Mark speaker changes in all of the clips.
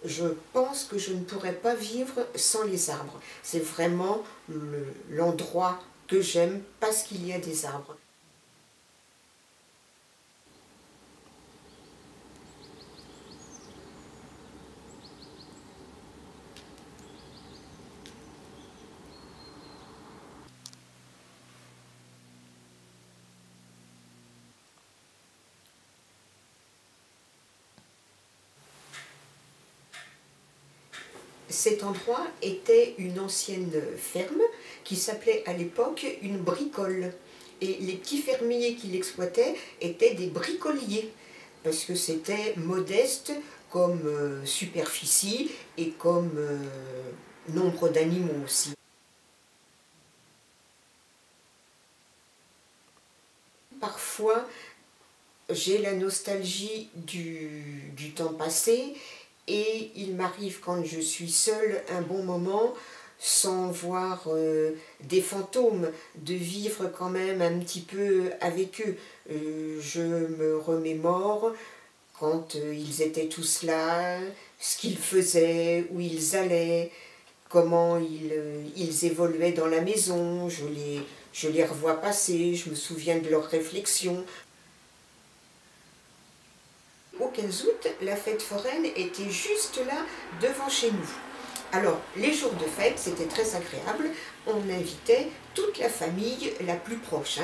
Speaker 1: je pense que je ne pourrais pas vivre sans les arbres. C'est vraiment l'endroit que j'aime parce qu'il y a des arbres. Cet endroit était une ancienne ferme qui s'appelait à l'époque une bricole. Et les petits fermiers qui l'exploitaient étaient des bricoliers, parce que c'était modeste comme superficie et comme nombre d'animaux aussi. Parfois, j'ai la nostalgie du temps passé et il m'arrive quand je suis seule un bon moment, sans voir des fantômes, de vivre quand même un petit peu avec eux. Je me remémore quand ils étaient tous là, ce qu'ils faisaient, où ils allaient, comment ils évoluaient dans la maison, je les revois passer, je me souviens de leurs réflexions. Au 15 août, la fête foraine était juste là, devant chez nous. Alors, les jours de fête, c'était très agréable. On invitait toute la famille la plus proche.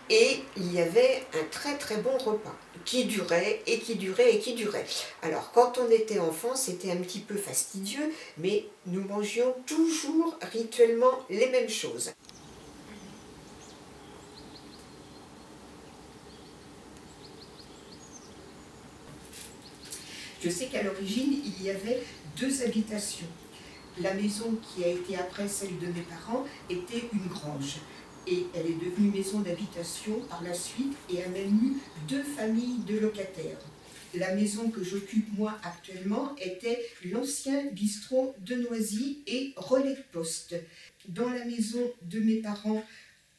Speaker 1: Et il y avait un très très bon repas qui durait et qui durait et qui durait. Alors, quand on était enfant, c'était un petit peu fastidieux, mais nous mangions toujours rituellement les mêmes choses. Je sais qu'à l'origine, il y avait 2 habitations. La maison qui a été après celle de mes parents était une grange. Et elle est devenue maison d'habitation par la suite et a même eu 2 familles de locataires. La maison que j'occupe moi actuellement était l'ancien bistrot de Noisy et relais de poste. Dans la maison de mes parents,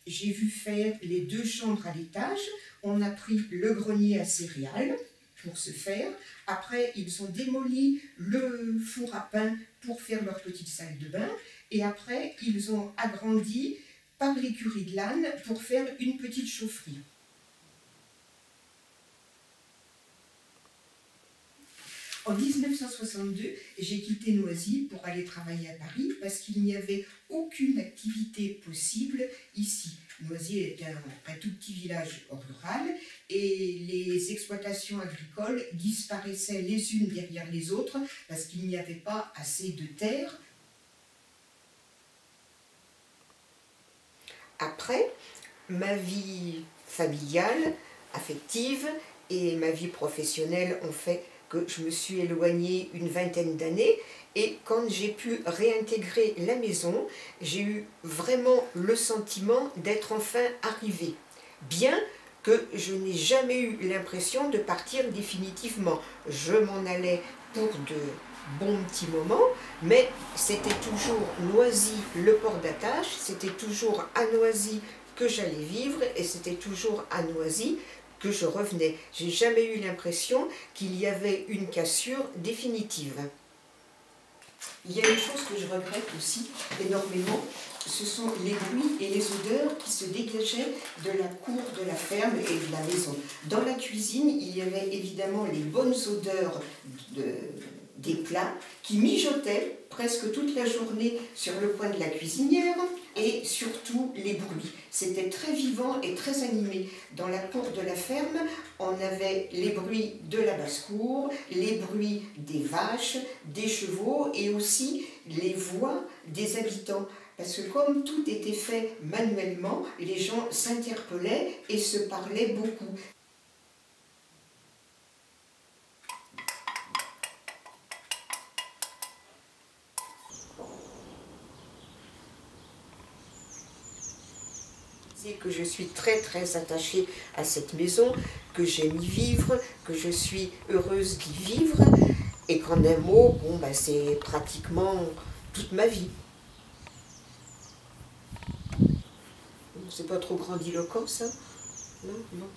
Speaker 1: j'ai vu faire les 2 chambres à l'étage. On a pris le grenier à céréales pour ce faire. Après, ils ont démoli le four à pain pour faire leur petite salle de bain. Et après, ils ont agrandi par l'écurie de l'âne pour faire une petite chaufferie. En 1962, j'ai quitté Noisy pour aller travailler à Paris parce qu'il n'y avait aucune activité possible ici. Noisy est un tout petit village rural et les exploitations agricoles disparaissaient les unes derrière les autres parce qu'il n'y avait pas assez de terre. Après, ma vie familiale, affective et ma vie professionnelle ont fait que je me suis éloignée une vingtaine d'années et quand j'ai pu réintégrer la maison, j'ai eu vraiment le sentiment d'être enfin arrivée. Bien que je n'ai jamais eu l'impression de partir définitivement. Je m'en allais pour de bons petits moments, mais c'était toujours Noisy le port d'attache, c'était toujours à Noisy que j'allais vivre et c'était toujours à Noisy que je revenais. J'ai jamais eu l'impression qu'il y avait une cassure définitive. Il y a une chose que je regrette aussi énormément, ce sont les bruits et les odeurs qui se dégageaient de la cour de la ferme et de la maison. Dans la cuisine, il y avait évidemment les bonnes odeurs des plats qui mijotaient presque toute la journée sur le coin de la cuisinière et surtout les bruits. C'était très vivant et très animé. Dans la cour de la ferme, on avait les bruits de la basse-cour, les bruits des vaches, des chevaux et aussi les voix des habitants. Parce que comme tout était fait manuellement, les gens s'interpellaient et se parlaient beaucoup. Que je suis très très attachée à cette maison, que j'aime y vivre, que je suis heureuse d'y vivre et qu'en un mot, bon, ben, c'est pratiquement toute ma vie. C'est pas trop grandiloquent ça? Non, non.